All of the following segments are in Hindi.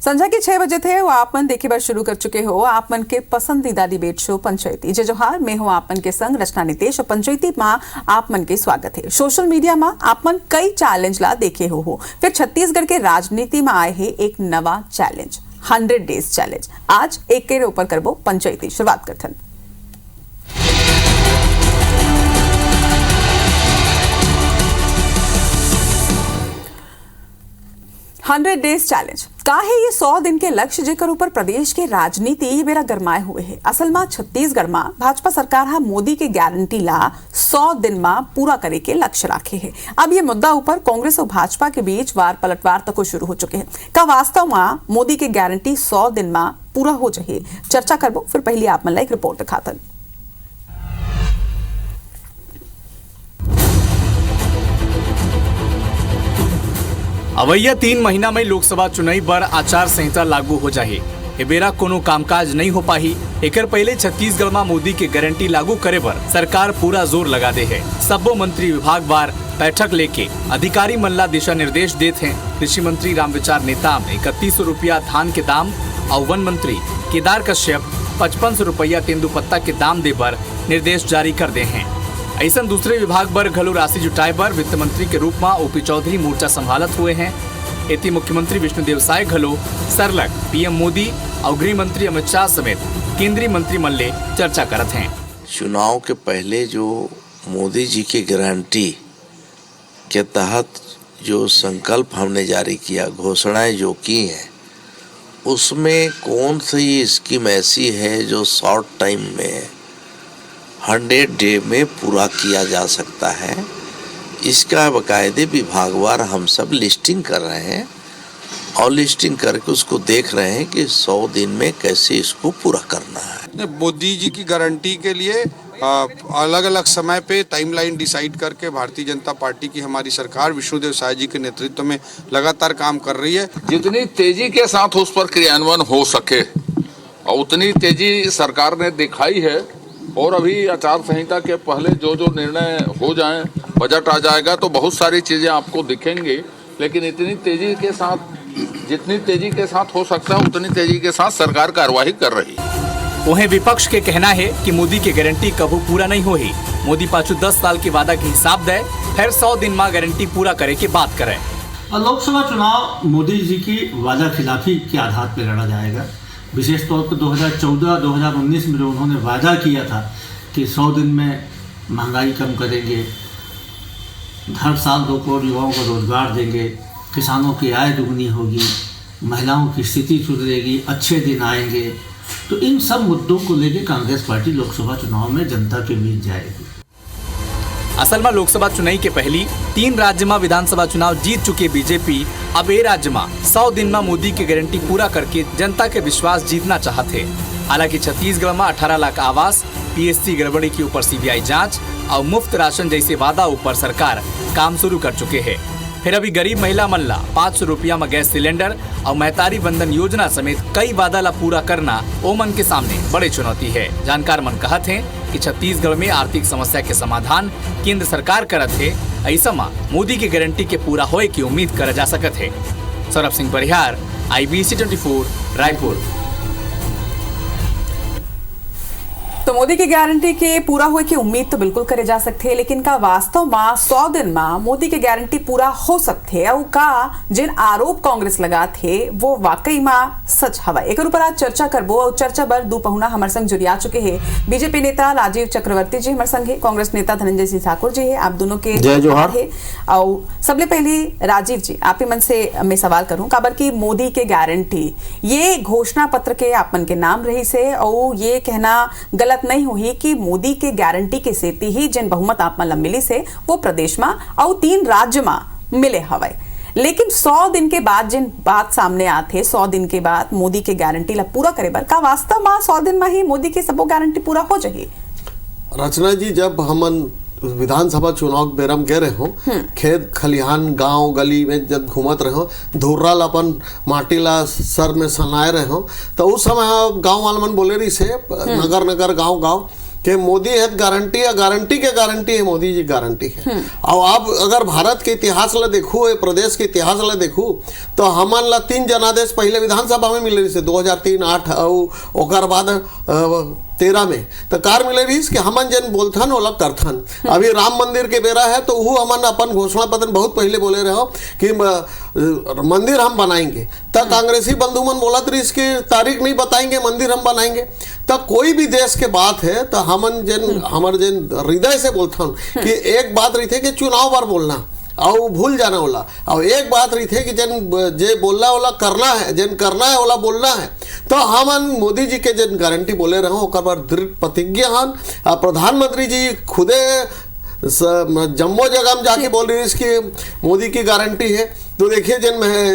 संध्या के 6 बजे थे वो आप मन देखे बार शुरू कर चुके हो आप मन के पसंदीदा डिबेट शो पंचायती जय जोहार मैं हूं आप मन के संग रचना नितेश और पंचायती में आप मन के स्वागत है। सोशल मीडिया में आप मन कई चैलेंज ला देखे हो फिर छत्तीसगढ़ के राजनीति में आए है एक नवा चैलेंज 100 डेज चैलेंज। आज एक के ऊपर करबो पंचायती शुरुआत करथन। 100 डेज चैलेंज का है ये 100 दिन के लक्ष्य जेकर ऊपर प्रदेश के राजनीति ये बेरा गरमाए हुए है। असल में छत्तीसगढ़ में भाजपा सरकार हा मोदी के गारंटी ला 100 दिन में पूरा करे के लक्ष्य रखे है। अब ये मुद्दा ऊपर कांग्रेस और भाजपा के बीच वार पलटवार तक शुरू हो चुके हैं। का वास्तव में मोदी के गारंटी 100 दिन में पूरा हो जाए चर्चा करबो। फिर पहले आप मन ला एक रिपोर्ट दिखातन। अवैया 3 महीना में लोकसभा चुनाव पर आचार संहिता लागू हो जाए ए बेरा कोनो कामकाज नहीं हो पाही। एकर पहले छत्तीसगढ़ में मोदी के गारंटी लागू करे पर सरकार पूरा जोर लगा दे है। सब्बो मंत्री विभाग वार बैठक लेके अधिकारी मन ला दिशा निर्देश देते हैं। कृषि मंत्री रामविचार नेताम 3100 रुपया धान के दाम और वन मंत्री केदार कश्यप 5500 रुपया तेंदुपत्ता के दाम दे पर निर्देश जारी कर दे हैं। ऐसा दूसरे विभाग पर घलो राशि जुटाए पर वित्त मंत्री के रूप में ओपी चौधरी मोर्चा संभालत हुए हैं। एति मुख्यमंत्री विष्णुदेव साय घलो सरलग पीएम मोदी और गृह मंत्री अमित शाह समेत केंद्रीय मंत्रिमंडल ले चर्चा करत हैं। चुनाव के पहले जो मोदी जी की गारंटी के तहत जो संकल्प हमने जारी किया, घोषणाएं जो की हैं, उसमें कौन सी स्कीम ऐसी है जो शॉर्ट टाइम में 100 डे में पूरा किया जा सकता है। इसका बाकायदे विभागवार हम सब लिस्टिंग कर रहे हैं और लिस्टिंग करके उसको देख रहे हैं कि 100 दिन में कैसे इसको पूरा करना है। मोदी जी की गारंटी के लिए अलग अलग समय पे टाइमलाइन डिसाइड करके भारतीय जनता पार्टी की हमारी सरकार विष्णुदेव साय जी के नेतृत्व में लगातार काम कर रही है। जितनी तेजी के साथ उस पर क्रियान्वयन हो सके और उतनी तेजी सरकार ने दिखाई है। और अभी आचार संहिता के पहले जो जो निर्णय हो जाएं, बजट आ जाएगा तो बहुत सारी चीजें आपको दिखेंगी, लेकिन इतनी तेजी के साथ, जितनी तेजी के साथ हो सकता है उतनी तेजी के साथ सरकार कार्यवाही कर रही है। वहीं विपक्ष के कहना है कि मोदी की गारंटी कभी पूरा नहीं होगी। मोदी पाछू 10 साल के वादा के हिसाब दे फिर 100 दिन में गारंटी पूरा करे की बात करे। लोकसभा चुनाव मोदी जी की वादा खिलाफी के आधार पर लड़ा जाएगा। विशेष तौर पर 2014-2019 में उन्होंने वादा किया था कि 100 दिन में महंगाई कम करेंगे, हर साल 2 करोड़ युवाओं को रोजगार देंगे, किसानों की आय दुगनी होगी, महिलाओं की स्थिति सुधरेगी, अच्छे दिन आएंगे। तो इन सब मुद्दों को लेकर कांग्रेस पार्टी लोकसभा चुनाव में जनता के बीच जाएगी। असल में लोकसभा चुनाव के पहली 3 राज्य में विधानसभा चुनाव जीत चुके बीजेपी अब ए राज्य में 100 दिन में मोदी की गारंटी पूरा करके जनता के विश्वास जीतना चाहते। हालांकि छत्तीसगढ़ में 18 लाख आवास, पीएससी गड़बड़ी के ऊपर सीबीआई जांच और मुफ्त राशन जैसे वादा ऊपर सरकार काम शुरू कर चुके हैं। फिर अभी गरीब महिला मन ला 500 रुपया में गैस सिलेंडर और महतारी बंधन योजना समेत कई वादा ला पूरा करना ओमन के सामने बड़ी चुनौती है। जानकार मन कहते हैं कि छत्तीसगढ़ में आर्थिक समस्या के समाधान केंद्र सरकार करत है। ऐसा में मोदी की गारंटी के पूरा होए की उम्मीद करा जा सकत है। सौरभ सिंह परिहार, IBC 24 रायपुर। तो मोदी की गारंटी के पूरा हुए की उम्मीद तो बिल्कुल करे जा सकते हैं, लेकिन का वास्तव में 100 दिन में मोदी की गारंटी पूरा हो सकते है और का जिन आरोप कांग्रेस लगा थे वो वाकई में सच हवा। एक ऊपर आज चर्चा करबो और चर्चा बर दो पहुना हमारे संग जुड़िया चुके हैं। बीजेपी नेता राजीव चक्रवर्ती जी हमारे संग है, कांग्रेस नेता धनंजय सिंह ठाकुर जी है। आप दोनों के जय जोहार है। और सबले पहले राजीव जी आप ही मन से मैं सवाल करूं काबर की मोदी के गारंटी ये घोषणा पत्र के आप मन के नाम रही से और ये कहना गलत नहीं हुई कि मोदी के गारंटी के सेती ही जिन बहुमत आप मन मिली से वो प्रदेश में और 3 राज्य में मिले हवाए। लेकिन 100 दिन के बाद जिन बात सामने आते 100 दिन के बाद मोदी के गारंटी ला पूरा करे बर का वास्तव में 100 दिन में ही मोदी की सबो गारंटी पूरा हो जाए। रचना जी, जब हम विधानसभा चुनाव बेरम कह रहे हो, खेत खलिहान गांव गली में जब घूमत रहे हो, धुर्रा अपन माटी ला सर में सनाए रहे हो, तो उस समय गांव वाले मन बोले रही से नगर नगर गांव गांव कि मोदी है गारंटी या गारंटी के गारंटी है, मोदी जी गारंटी है। और अब अगर भारत के इतिहास ला देखू, प्रदेश के इतिहास ला देखू, तो हमन ला 3 जनादेश पहले विधानसभा में मिले रही 2003, 8 और ओकर बाद 13 में तो कार मिले रही कि हमन जन बोलथन ओला करथन। अभी राम मंदिर के बेरा है तो वो हमन अपन घोषणा पत्र बहुत पहले बोले रहे हो कि मंदिर हम बनाएंगे। तब कांग्रेसी बंधु मन बोलत रही इसकी तारीख नहीं बताएंगे, मंदिर हम बनाएंगे। तब कोई भी देश के बात है तो हमन जन हमर जन हृदय से बोलथन कि एक बात रही थे कि चुनाव बार बोलना और भूल जाना होला, और एक बात रही थे कि जन जे बोलना वाला करना है, जन करना है वाला बोलना है। तो हमन मोदी जी के जन गारंटी बोले रहे ओकर पर दृढ़ प्रतिज्ञा हन। प्रधानमंत्री जी खुदे जम्मो जगह में जाके बोल रही इसकी मोदी की गारंटी है। तो देखिए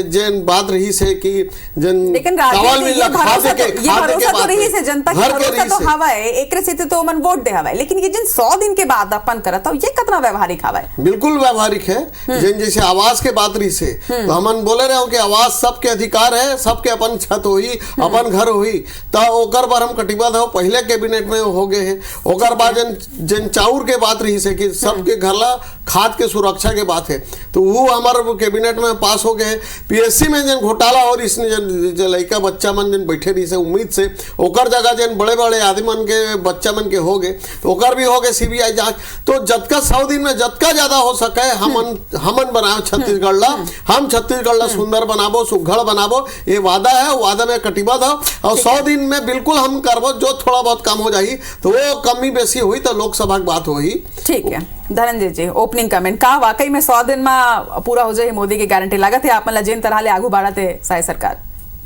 जन बात रही से कि जन लेकिन ये भरोसा तो रही से जनता की भरोसा तो हवा है, एक से तो मन वोट दे हवा है। लेकिन ये जिन 100 दिन के बाद अपन करता ये कितना व्यवहारिक हवा है? बिल्कुल व्यवहारिक है। जन जैसे आवास के बात रही से तो हमन बोले रहे हो कि आवास सबके अधिकार है, सबके अपन छत होई, अपन घर होई। तो ओकर पर हम कटिबद्ध हो, पहले कैबिनेट में हो गए हैं। ओकर बाद जन चाउर के बात रही से कि सबके घर ला खाद के सुरक्षा के बात है, तो वो हमारे कैबिनेट में पास हो गए। पीएससी में जन घोटाला और इसने जन लड़का बच्चा मन जन बैठे रही से उम्मीद से ओकर जगह जन बड़े बड़े आदमी मन के बच्चा मन के हो गए, तो ओकर भी हो गए सीबीआई जांच। तो जतका 100 दिन में जतका ज्यादा हो सके हमन बनाओ छत्तीसगढ़ ला, हम छत्तीसगढ़ ला सुंदर बनाबो, सुघड़ बनाबो, ये वादा है। वादा में कटिबद्ध हो और 100 दिन में बिल्कुल हम करबो। जो थोड़ा बहुत काम हो जाही तो वो कमी बेसी हुई तो लोकसभा की बात होही। ठीक है धनंजय जी, ओपनिंग कमेंट का वाकई में 100 दिन में पूरा हो जाए मोदी की गारंटी लागत है आप जिन तरह ले आगू बढ़ाते साय सरकार?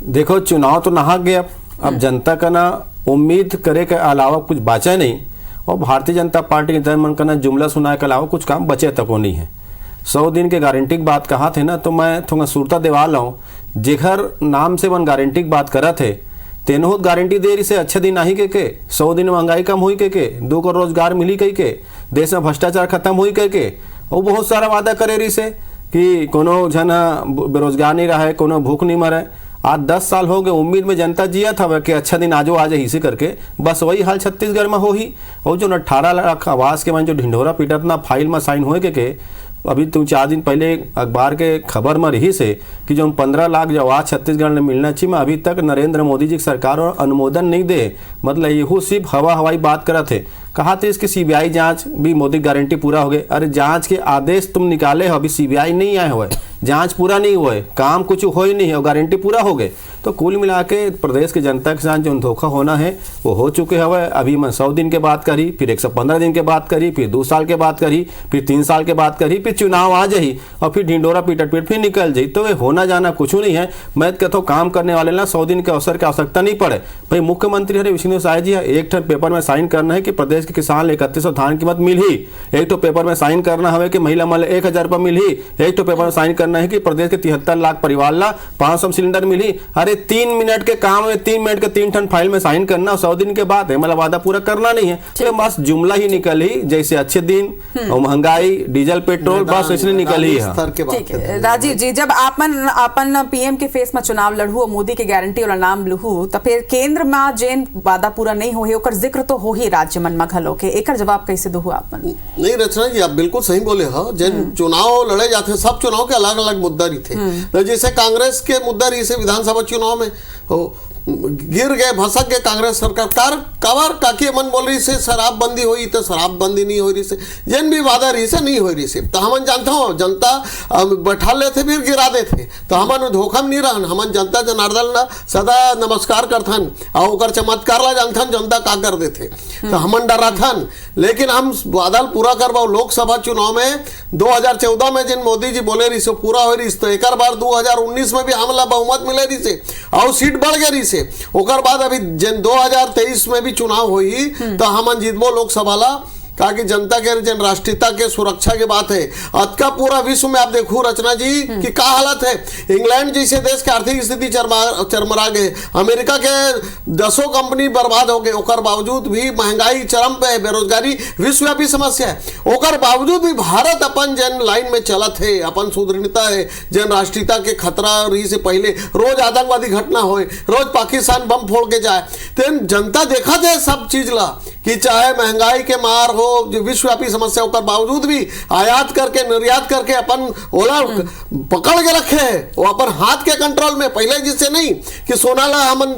देखो चुनाव तो नहा गया, अब जनता का ना उम्मीद करे के अलावा कुछ बचा नहीं, और भारतीय जनता पार्टी के मन का ना जुमला सुनाए के अलावा कुछ काम बचे तक नहीं है। 100 दिन के गारंटी की बात कहा थे ना, तो मैं थोड़ा सुरता देवा लाऊं जेखर नाम से मन गारंटी की बात करा थे तेनों गारंटी दे रही से अच्छे दिन नहीं के 100 दिन महंगाई कम हुई के 2 करोड़ रोजगार मिली के देश में भ्रष्टाचार खत्म हुई के और बहुत सारा वादा करे रही से कि कोनो जन बेरोजगार नहीं रहे, कोनो भूख नहीं मरे। आज 10 साल हो गए, उम्मीद में जनता जिया था कि अच्छा दिन आजो आ जाए इसी करके, बस वही हाल छत्तीसगढ़ में हो ही। और जो 18 लाख आवास के मन जो ढिंढोरा पीटत ना फाइल में साइन हुए के अभी तुम 4 दिन पहले अखबार के खबर में रही से कि जो 15 लाख जो आवाज छत्तीसगढ़ में मिलना चाहिए, अभी तक नरेंद्र मोदी जी की सरकार और अनुमोदन नहीं दे। मतलब यहू सिर्फ हवाई बात करा थे। कहा थे इसकी सीबीआई जांच भी मोदी गारंटी पूरा हो गए। अरे जांच के आदेश तुम निकाले हो, अभी सीबीआई नहीं आए हुए, जांच पूरा नहीं हुए, काम कुछ हो ही नहीं है और गारंटी पूरा हो गए। तो कुल मिला के प्रदेश की जनता के साथ जो धोखा होना है वो हो चुके हुए। अभी मैं 100 दिन के बात करी, फिर 115 दिन के बात करी, फिर 2 साल के बात करी, फिर 3 साल के बात करी, फिर चुनाव आ जाही और फिर ढिंडोरा पीटट फिर निकल जाही। तो ये होना जाना कुछ नहीं है। मैं कहता हूँ काम करने वाले ना 100 दिन के अवसर की आवश्यकता नहीं पड़े। भाई मुख्यमंत्री हरे विष्णु साय जी एक पेपर में साइन करना है कि प्रदेश के किसान 3100 धान कीमत मिल ही, एक तो पेपर में साइन करना है कि महिला मल 1000 रुपये मिल ही, एक तो पेपर में साइन करना है कि प्रदेश के 73 लाख परिवार ला 500 सिलेंडर मिल ही। अरे 3 मिनट के काम में 3 मिनट के 3 टन फाइल में साइन करना 100 दिन के बाद है, मतलब वादा पूरा करना नहीं है। तो बस जुमला ही निकल ही, जैसे अच्छे दिन और महंगाई डीजल पेट्रोल बस इसलिए निकल ही है। राजीव जी, जब आपन पीएम के फेस में चुनाव लड़ू और मोदी की गारंटी वाला नाम लहू, तो फिर केंद्र में जेन वादा पूरा नहीं हो ओकर जिक्र तो हो ही राज्य मन में घलो के, एकर जवाब कैसे दो आपन? नहीं रचना जी, आप बिल्कुल सही बोले हो। जन चुनाव लड़े जाते सब चुनाव के अलग अलग मुद्दा रही थे। तो जैसे कांग्रेस के मुद्दा रही से विधानसभा चुनाव में गिर गए, भसक गए कांग्रेस सरकार कवर काकी मन बोल रही से शराबबंदी हुई तो शराबबंदी नहीं हो रही से, जन भी वादा रही से नहीं हो रही से। तो हमन जानता हूँ जनता बैठा लेते फिर गिरा देते, तो हमन धोखा में नहीं रहन। हमन जनता जनार्दन ला सदा नमस्कार करथन और चमत्कार ला जानथन जनता का कर देते, तो हमन डराथन। लेकिन हम वादा पूरा करवाओ। लोकसभा चुनाव में 2014 में जिन मोदी जी बोले रही से पूरा हो रही, तो एक बार 2019 में भी हमला बहुमत मिले रही से और सीट बढ़ गई से। ओकर बाद अभी जन 2023 में भी चुनाव हुई तो हमन जीतबो लोकसभा ला, कहा कि जनता के जन राष्ट्रीयता के सुरक्षा की बात है। आज का पूरा विश्व में आप देखो रचना जी कि क्या हालत है। इंग्लैंड जैसे देश की आर्थिक स्थिति चरमरा गए, अमेरिका के 10 कंपनी बर्बाद हो गए, ओकर बावजूद भी महंगाई चरम पे है, बेरोजगारी विश्वव्यापी समस्या है। ओकर बावजूद भी भारत अपन जन लाइन में चलत है, अपन सुदृढ़ता है, जन राष्ट्रीयता के खतरा रही से पहले रोज आतंकवादी घटना हो, रोज पाकिस्तान बम फोड़ के जाए, तो जनता देखा थे सब चीज ला कि चाहे महंगाई के मार हो, जो विश्वव्यापी समस्या होकर बावजूद भी आयात करके निर्यात करके अपन ओला पकड़ के रखे है, वो अपन हाथ के कंट्रोल में। पहले जिससे नहीं कि सोना ला हमन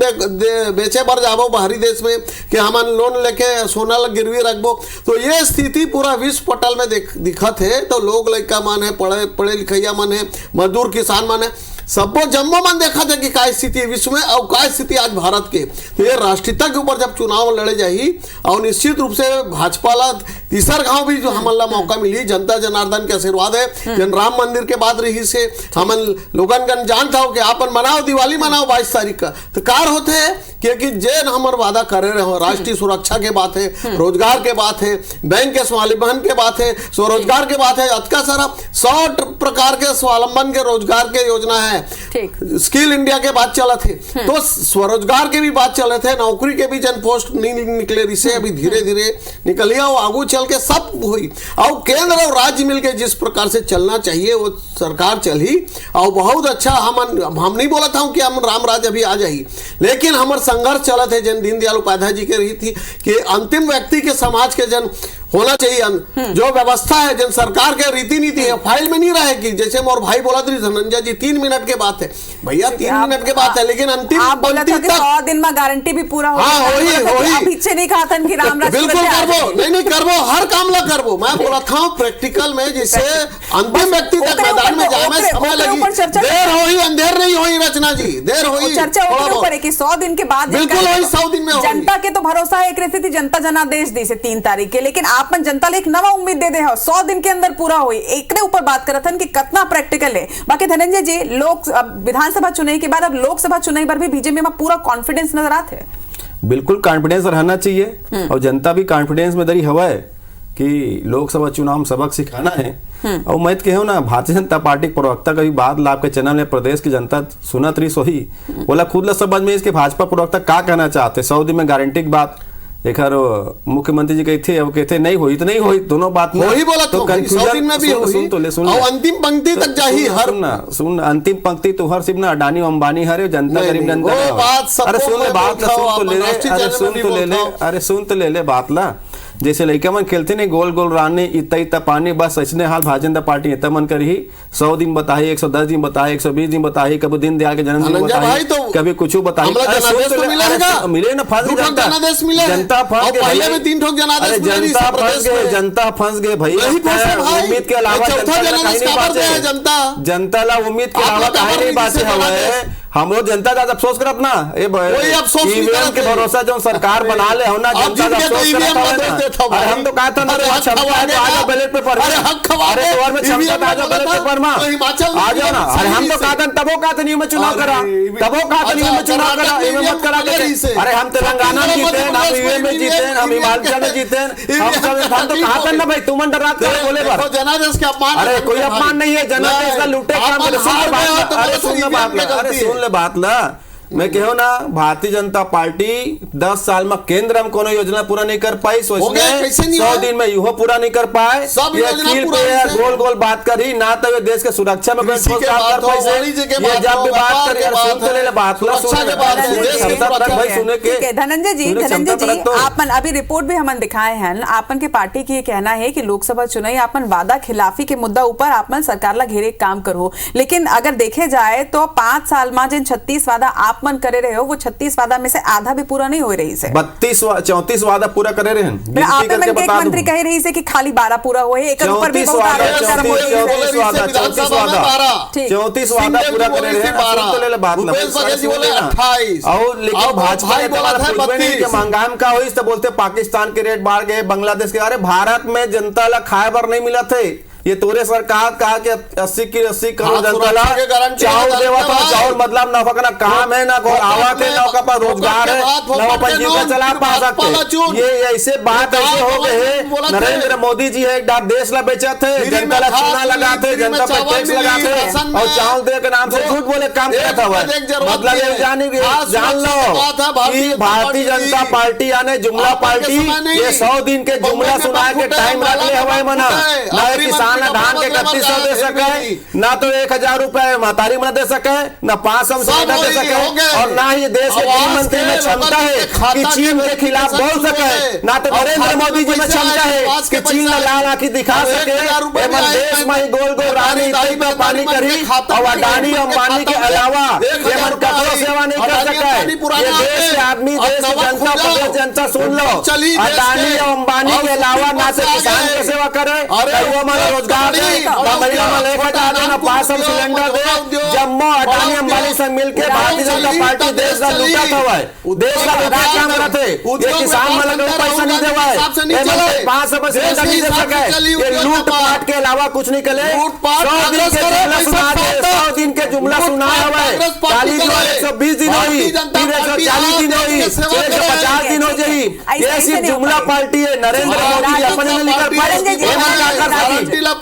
बेचे बर जाबो बाहरी देश में, कि हमन लोन लेके सोना ला गिरवी रखबो, तो ये स्थिति पूरा विश्व पटल में दिखत है। तो लोग लड़का मन है, पढ़े लिखैया मन है, मजदूर किसान मन है, सबको जम्मो मन देखा था कि क्या स्थिति है विश्व में और क्या स्थिति आज भारत के। तो ये राष्ट्रीयता के ऊपर जब चुनाव लड़े जाही और निश्चित रूप से भाजपा ला तीसर गांव भी जो हमन ला मौका मिली, जनता जनार्दन के आशीर्वाद है। जन राम मंदिर के बाद रही से हमन लोगन का जानता हो कि आपन मनाओ, दिवाली मनाओ 22 तारीख का, तो कार होते है क्योंकि जेन हमर वादा करे रहे, राष्ट्रीय सुरक्षा के बात है, रोजगार के बात है, बैंक के स्वावलंबन के बात है, स्वरोजगार के बात है, अतका सारा 100 प्रकार के स्वावलंबन के रोजगार के योजना है। स्किल इंडिया के बात चला थे, तो स्वरोजगार के भी बात चले थे, नौकरी के भी जन पोस्ट नहीं निकले रही से, अभी धीरे धीरे निकलिया वो आगू चल के सब हुई। और केंद्र और राज्य मिलके जिस प्रकार से चलना चाहिए वो सरकार चली और बहुत अच्छा। हम नहीं बोला था कि हम राम राज अभी आ जाए, लेकिन हमारे संघर्ष चला थे जन दीनदयाल उपाध्याय जी के रही थी कि अंतिम व्यक्ति के समाज के जन होना चाहिए जो व्यवस्था है, जन सरकार के रीति नीति है फाइल में नहीं रहेगी। जैसे मोर भाई बोला था धनंजय जी 3 मिनट के बात है, भैया 3 मिनट के बात है, लेकिन अंतिम पंक्ति तक 100 दिन में गारंटी भी पूरा हो। पीछे नहीं कहा था कि राम राज बिल्कुल करबो, नहीं करबो, हर काम ला करबो। मैं बोला था प्रैक्टिकल में जैसे अंतिम व्यक्ति तक मैदान में जाने समय लगी, देर होई अंधेर नहीं होई, रचना जी देर होई, चर्चा ऊपर है कि 100 दिन के बाद बिल्कुल होई, 100 दिन में जनता के तो भरोसा है, एक थी जनता जनादेश दी से 3 तारीख के, लेकिन आपन जनता ले एक नवा उम्मीद दे दे हो 100 दिन के अंदर पूरा हुई। एक ऊपर बात करत हन कि कितना प्रैक्टिकल है। बाकी धनंजय जी, लोग विधानसभा चुनाव के बाद अब लोकसभा चुनाव पर भी बीजेपी में पूरा कॉन्फिडेंस नजर आते है। बिल्कुल कॉन्फिडेंस रहना चाहिए और जनता भी कॉन्फिडेंस में दरी हवा है कि लोकसभा चुनाव में सबक सिखाना है। और मैं तो कहूँ ना, भारतीय जनता पार्टी के प्रवक्ता का भी बात ला आपके चैनल में प्रदेश की जनता सुनत रही सोही बोला खुद ला समझ में इसके भाजपा प्रवक्ता क्या कहना चाहते। 100 दिन में गारंटी की बात एक मुख्यमंत्री जी कहते अब कहते नहीं हुई तो नहीं हुई, दोनों बात वही बोला तो 100 दिन में भी हुई, सुन तो ले, सुन और अंतिम पंक्ति तक जाही हर सुन अंतिम पंक्ति तो हर सिर्फ ना अडानी अंबानी हरे जनता गरीब जनता। अरे सुन ले बात, सुन तो ले, अरे सुन तो ले ले, अरे सुन तो ले ले बात ला। जैसे लड़का मन खेलते नहीं गोल गोल रानी इतना इतना पानी, बस ऐसने हाल भारतीय जनता पार्टी इतना मन कर ही 100 दिन बताई, 110 दिन बताई, 120 दिन बताई, कभी दीनदयाल के जन्मदिन बताई, कभी कुछ बताई, मिले ना फंस जनता फंस गए भाई। उम्मीद के अलावा जनता ला उम्मीद के अलावा कहीं नहीं बातें हवा हम लोग जनता का अफसोस करत ना, ईवीएम के भरोसा जो सरकार बना ले हो ना, जनता का अफसोस करत ना। अरे हम तो कहा था ना आजा बैलेट पेपर, अरे तोर में क्षमता आजा बैलेट पेपर में आ जाओ ना। अरे हम तो कहा था तबो कहा था न्यू में चुनाव करा, तबो कहा था न्यू में चुनाव करा, ईवीएम मत करा के। अरे हम तेलंगाना में जीते, हम ईवीएम में जीते, हम हिमाचल में जीते, हम तो कहा था ना भाई तुम डरा बोले पर जनादेश के अपमान। अरे कोई अपमान नहीं है, जनादेश का लूटे काम। अरे सुन बात, अरे सुन बात ला, मैं कहूँ ना भारतीय जनता पार्टी 10 साल में केंद्र में कोनो योजना पूरा नहीं कर पाई, सोचने 100 दिन में यूं पूरा नहीं कर पाए, गोल गोल बात करी ना, तो देश के सुरक्षा में कोई काम कर पाए। ये जब भी बात करी सुन तो ले बात सुने। धनंजय जी आपन अभी रिपोर्ट भी हमन दिखाए हैं, आपन के पार्टी की कहना है कि लोकसभा चुनाव आपन वादा खिलाफी के मुद्दा ऊपर आपन सरकार ला घेरे काम करो, लेकिन अगर देखे जाए तो 5 साल में जिन 36 वादा आप मन करे रहे हो वो 36 वादा में से आधा भी पूरा नहीं हो रही से, 34 वादा पूरा करे रहे हैं। आप मंत्री कह रही से कि खाली 12 पूरा हुए, एक ऊपर भी 34 वादा पूरा करे रहे हैं। और लेकिन भाजपा के महंगाई का हुई तो बोलते पाकिस्तान के रेट बढ़ गए, बांग्लादेश के। अरे भारत में जनता ला खाए बर नहीं मिला थे, ये तोरे सरकार कहा कि 80 करोड़ जनता ला चावल देवा था, चावल मतलब ना पकना काम है, ना कोई आवाज है, ना का रोजगार है, ना अपन जीवन चला पा सकते। ये ऐसे बात ऐसे हो गए। नरेंद्र मोदी जी है देश ला बेचा थे, जनता ला चूना लगाते, जनता पर टैक्स लगाते और चावल दे के नाम से झूठ बोले काम करता हुआ। मतलब ये जान लो कि भारतीय जनता पार्टी यानी जुमला पार्टी, ये 100 दिन के जुमला सुनाए के टाइम रख ले हवाई मना ना किसान किसान ना धान के 3100 दे सके, ना तो 1000 रुपए महतारी में दे सके, ना 500 दे सके, और ना ही देश के गृह मंत्री में क्षमता है कि चीन के खिलाफ बोल सके, ना तो नरेंद्र मोदी जी में क्षमता है कि चीन में लाल आंखी दिखा सके। एवं देश में ही गोल गोल राजनीति पे पानी करी और अडानी अंबानी के अलावा एवं कपड़ों सेवा नहीं कर सके। ये देश के आदमी, देश की जनता, प्रदेश जनता सुन लो, अडानी और अंबानी के अलावा ना से किसान की सेवा करे, वो मन रोजगार दे, ना महिला में लेकर आने, ना 500 सिलेंडर दे। जम्मू अडानी अंबानी से मिलकर भारतीय जनता पार्टी देश का लूटा था, देश का लूटा क्या करते, ये किसान मन को पैसा नहीं देवा है, 500 सिलेंडर नहीं दे सके। ये लूट पाट के अलावा कुछ नहीं करे। 100 दिन के जुमला सुना हुआ है, 120 दिन हुई, फिर 140 दिन हुई, 150 दिन हो जाई। ये सिर्फ जुमला पार्टी है। नरेंद्र मोदी जी अपने नहीं कर पाए,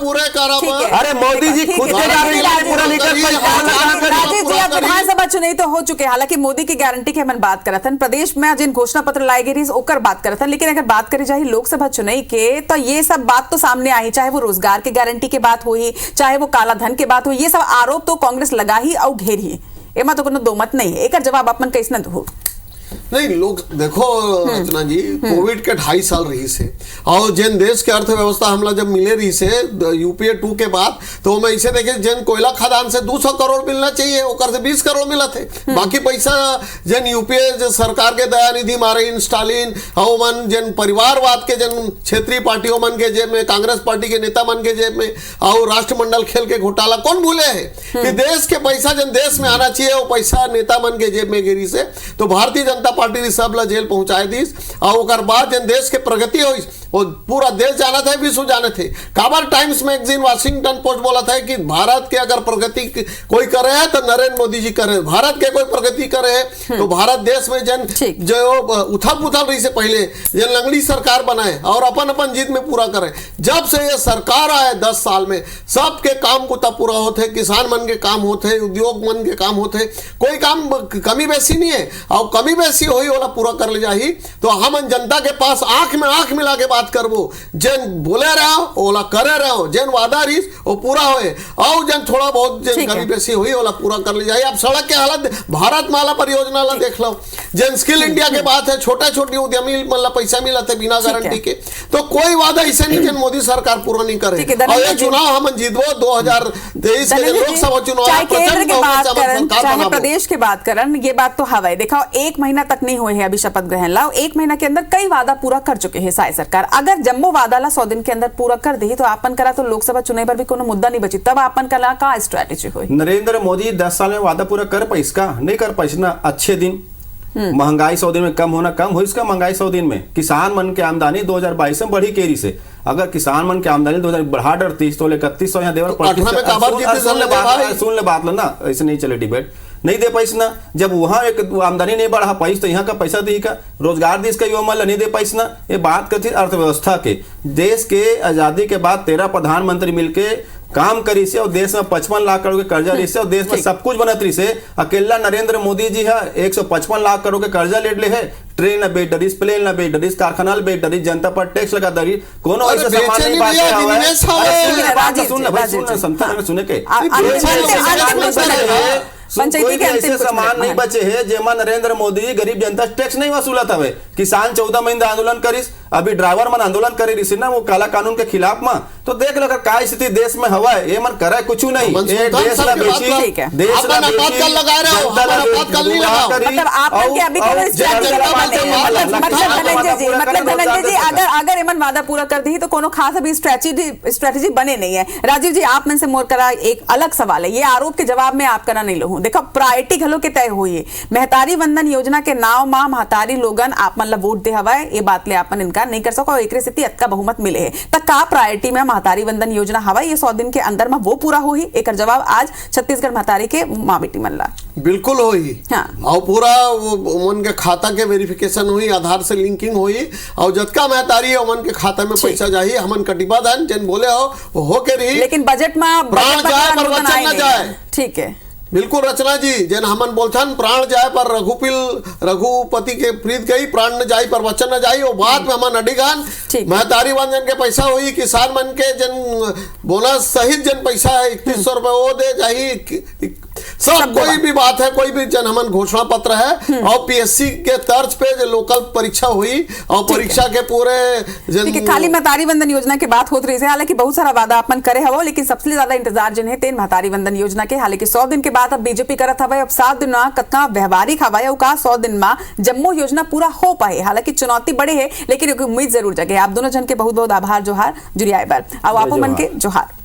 पूरे करा। अरे मोदी जी खुद के गारंटी पूरा नहीं कर पाए। राजीव जी, अब विधानसभा चुनाव तो हो चुके, हालांकि मोदी की गारंटी की हम बात करत हन, प्रदेश में जिन घोषणा पत्र लाई गई ओकर बात करत हन, लेकिन अगर बात करी जाए लोकसभा चुनाव के तो ये सब बात तो सामने आई, चाहे वो रोजगार की गारंटी की बात हुई, चाहे वो काला धन की बात हुई, ये सब आरोप तो कांग्रेस लगा ही और घेर ही, एमा तो कोनो दो मत नहीं है। एक जवाब अपन कैसे न दो। नहीं लोग देखो रचना जी, कोविड के 2.5 साल रही से और जिन देश के अर्थव्यवस्था हमला जब मिले रही से यूपीए 2 के बाद, तो मैं इसे देखे जिन कोयला खदान से 200 करोड़ मिलना चाहिए, ओकर से 20 करोड़ मिला थे। बाकी पैसा जिन यूपीए जो सरकार के दया निधि मारे स्टालिन और मन जिन परिवारवाद के जिन क्षेत्रीय पार्टियों मन के जेब में, कांग्रेस पार्टी के नेता मन के जेब में, और राष्ट्रमंडल खेल के घोटाला कौन भूले है कि देश के पैसा जिन देश में आना चाहिए वो पैसा नेता मन के जेब में गिरी से, तो भारतीय जनता पार्टी सब ला जेल पहुंचाए दी। और ओकर बाद जन देश के प्रगति हुई, वो पूरा देश जाना था, विश्व जाने थे। काबर टाइम्स मैगजीन, वाशिंगटन पोस्ट बोला था कि भारत के अगर प्रगति कोई करे है तो नरेंद्र मोदी जी करे, भारत के कोई प्रगति करे है तो भारत देश में जन जो उथल पुथल रही से पहले जन लंगड़ी सरकार बनाए और अपन अपन जीत में पूरा करे। जब से ये सरकार आए 10 साल में सबके काम को तब पूरा होते, किसान मन के काम होते, उद्योग मन के काम होते, कोई काम कमी बेसी नहीं है। और कमी बेसी हुई वाला पूरा कर ले जाही तो हम जनता के पास आंख में आंख मिला के बात करबो, जन बोले रहो ओला करे रहो, जन वादा रही वो पूरा होए, और जन थोड़ा बहुत जन कमी बेसी हुई वाला पूरा कर ले जाए। अब सड़क के हालत भारत माला परियोजना ला देख लो, जन स्किल इंडिया के बात है, छोटे छोटे उद्यमी मतलब पैसा मिला थे बिना गारंटी के, तो कोई वादा ऐसे नहीं जन मोदी सरकार पूरा नहीं करे। और ये चुनाव हम जीतबो 2023 के लोकसभा चुनाव, केंद्र की बात करन चाहे प्रदेश की बात करन, ये बात तो हवा है। देखा 1 महीना तक नहीं हुए है अभी शपथ ग्रहण ला, 1 महीना के अंदर कई वादा पूरा कर चुके हैं साय सरकार। अगर जम्मू वादा ला 100 दिन के अंदर पूरा कर दी तो आपन करा तो लोकसभा चुनाव पर भी कोनो मुद्दा नहीं बची, तब आपन कला का स्ट्रेटेजी हुई। नरेंद्र मोदी 10 साल में वादा पूरा कर पाई, इसका नहीं कर पाई ना। अच्छे दिन महंगाई 100 दिन में कम होना कम हो, इसका महंगाई 100 दिन में। किसान मन की आमदनी 2022 में बढ़ी केरी से, अगर किसान मन की आमदनी 2000 बढ़ा 38 तो 3100 यहाँ देवर सुन ले बात लो ना, ऐसे नहीं चले डिबेट, नहीं दे पाइस ना। जब वहां एक आमदनी नहीं बढ़ा पाइस तो यहाँ का पैसा दी का रोजगार दी इसका युवा मन नहीं दे पाइस ना। ये बात करती अर्थव्यवस्था के, देश के आजादी के बाद 13 प्रधानमंत्री मिलके काम करी से और देश में 55 लाख करोड़ के कर्जा ली से और देश में सब कुछ बनत रही से। अकेला नरेंद्र मोदी जी है 155 लाख करोड़ के कर्जा ले ले है, ट्रेन न बेच डरीस, प्लेन न बेच डरीस, कारखाना बेच डरीस, जनता पर टैक्स लगा दरी, कोनो ऐसा सामान नहीं बांटे हुआ है। सुने के पंचायती के ऐसे सामान नहीं बचे हैं जेमा नरेंद्र मोदी गरीब जनता टैक्स नहीं वसूलत हवे। किसान 14 महीना आंदोलन करिस, अभी ड्राइवर मन आंदोलन करे रही ना वो काला कानून के खिलाफ में, तो देख लो का स्थिति देश में हवा है। ये मन करे कुछ नहीं, ये देश ला बेची, देश ला बेची, जनता ला बेची, मतलब धनंजय जी अगर एमन वादा पूरा कर दी तो कोनो खास अभी स्ट्रेटेजी बने नहीं है। राजीव जी आप मन से मोर करा एक अलग सवाल है, ये आरोप के जवाब में आप करना नहीं लो। देखो प्रायोरिटी घलो के तय हुई है, महतारी वंदन योजना के नाव मां महतारी लोगन आप मन ला वोट दे हवा, ये बात ले आपन इनकार नहीं कर सको, एक स्थिति अतका बहुमत मिले है तक का प्रायोरिटी में महतारी वंदन योजना हवा, ये 100 दिन के अंदर में वो पूरा हुई। एक जवाब आज छत्तीसगढ़ महतारी के मां बेटी मन ला बिल्कुल हुई। हाँ। और पूरा उन के खाता के वेरिफिकेशन हुई, आधार से लिंकिंग हुई, और जतका महतारी है उन के खाता में पैसा जाही, हमन कटिबा दान जन बोले हो के रही, लेकिन बजट में प्राण जाए पर वचन न जाए। ठीक है, बिल्कुल रचना जी, जन हमन बोलथन प्राण जाए पर रघुपति के प्रीत गई, प्राण न जाई पर वचन न जाई। वो बात में हमन अडिगान महतारी वन जन के पैसा हुई, किसान मन के जन बोनस सहित जन पैसा है 3100 रुपए वो दे जाही, सब कोई भी बात है, कोई भी जन हमन घोषणा पत्र है। और पीएससी के तर्ज पे जो लोकल परीक्षा हुई और परीक्षा के पूरे जन खाली महतारी वंदन योजना के बात होत रही है। हालांकि बहुत सारा वादा अपन करे हवो, लेकिन सबसे ज्यादा इंतजार जन है तेन महतारी वंदन योजना के। हालांकि 100 दिन के बाद अब बीजेपी करत हवे, अब 7 दिन कतना व्यवहारिक हवा है का 100 दिन में जम्मू योजना पूरा हो पाए। हालांकि चुनौती बड़े है, लेकिन उम्मीद जरूर जगे। आप दोनों जन के बहुत बहुत आभार जोहार जुड़ियाए बर। अब आपो मन के जोहार।